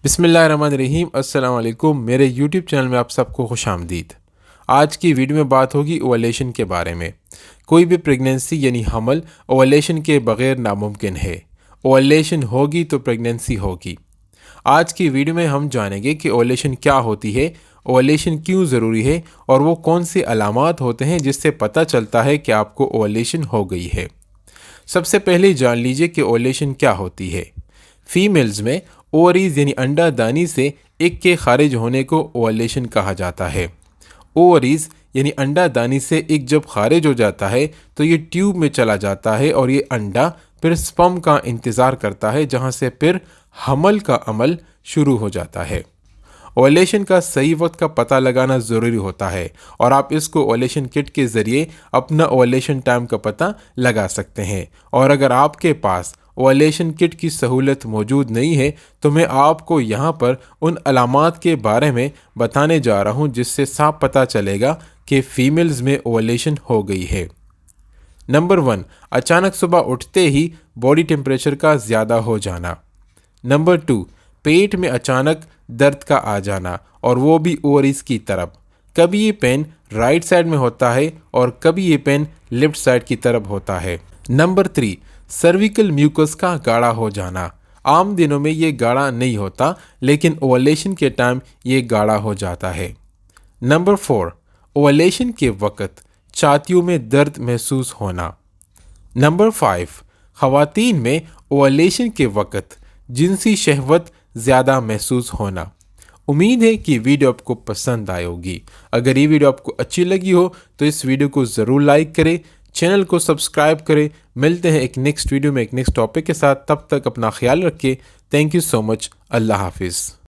بسم اللہ الرحمن الرحیم۔ السلام علیکم، میرے یوٹیوب چینل میں آپ سب کو خوش آمدید۔ آج کی ویڈیو میں بات ہوگی اوولیشن کے بارے میں۔ کوئی بھی پریگننسی یعنی حمل اوولیشن کے بغیر ناممکن ہے۔ اوولیشن ہوگی تو پریگننسی ہوگی۔ آج کی ویڈیو میں ہم جانیں گے کہ اوولیشن کیا ہوتی ہے، اوولیشن کیوں ضروری ہے اور وہ کون سے علامات ہوتے ہیں جس سے پتہ چلتا ہے کہ آپ کو اوولیشن ہو گئی ہے۔ سب سے پہلے جان لیجئے کہ اوولیشن کیا ہوتی ہے۔ فیمیلز میں اووریز یعنی انڈا دانی سے ایگ کے خارج ہونے کو اوولیشن کہا جاتا ہے۔ اووریز یعنی انڈا دانی سے ایگ جب خارج ہو جاتا ہے تو یہ ٹیوب میں چلا جاتا ہے اور یہ انڈا پھر سپرم کا انتظار کرتا ہے، جہاں سے پھر حمل کا عمل شروع ہو جاتا ہے۔ اوولیشن کا صحیح وقت کا پتہ لگانا ضروری ہوتا ہے اور آپ اس کو اوولیشن کٹ کے ذریعے اپنا اوولیشن ٹائم کا پتہ لگا سکتے ہیں، اور اگر آپ کے پاس اوولیشن کٹ کی سہولت موجود نہیں ہے تو میں آپ کو یہاں پر ان علامات کے بارے میں بتانے جا رہا ہوں جس سے صاف پتہ چلے گا کہ فیمیلز میں اوولیشن ہو گئی ہے۔ نمبر 1، اچانک صبح اٹھتے ہی باڈی ٹیمپریچر کا زیادہ ہو جانا۔ نمبر 2، پیٹ میں اچانک درد کا آ جانا، اور وہ بھی اووریز کی طرف۔ کبھی یہ پین رائٹ سائڈ میں ہوتا ہے اور کبھی یہ پین لیفٹ سائڈ کی طرف ہوتا ہے۔ نمبر 3، سرویکل میوکس کا گاڑھا ہو جانا۔ عام دنوں میں یہ گاڑھا نہیں ہوتا، لیکن اوولیشن کے ٹائم یہ گاڑھا ہو جاتا ہے۔ نمبر 4، اوولیشن کے وقت چھاتیوں میں درد محسوس ہونا۔ نمبر 5، خواتین میں اوولیشن کے وقت جنسی شہوت زیادہ محسوس ہونا۔ امید ہے کہ ویڈیو آپ کو پسند آئی ہوگی۔ اگر یہ ویڈیو آپ کو اچھی لگی ہو تو اس ویڈیو کو ضرور لائک کریں، چینل کو سبسکرائب کریں۔ ملتے ہیں ایک نیکسٹ ویڈیو میں ایک نیکسٹ ٹاپک کے ساتھ، تب تک اپنا خیال رکھیں۔ تھینک یو سو مچ۔ اللہ حافظ۔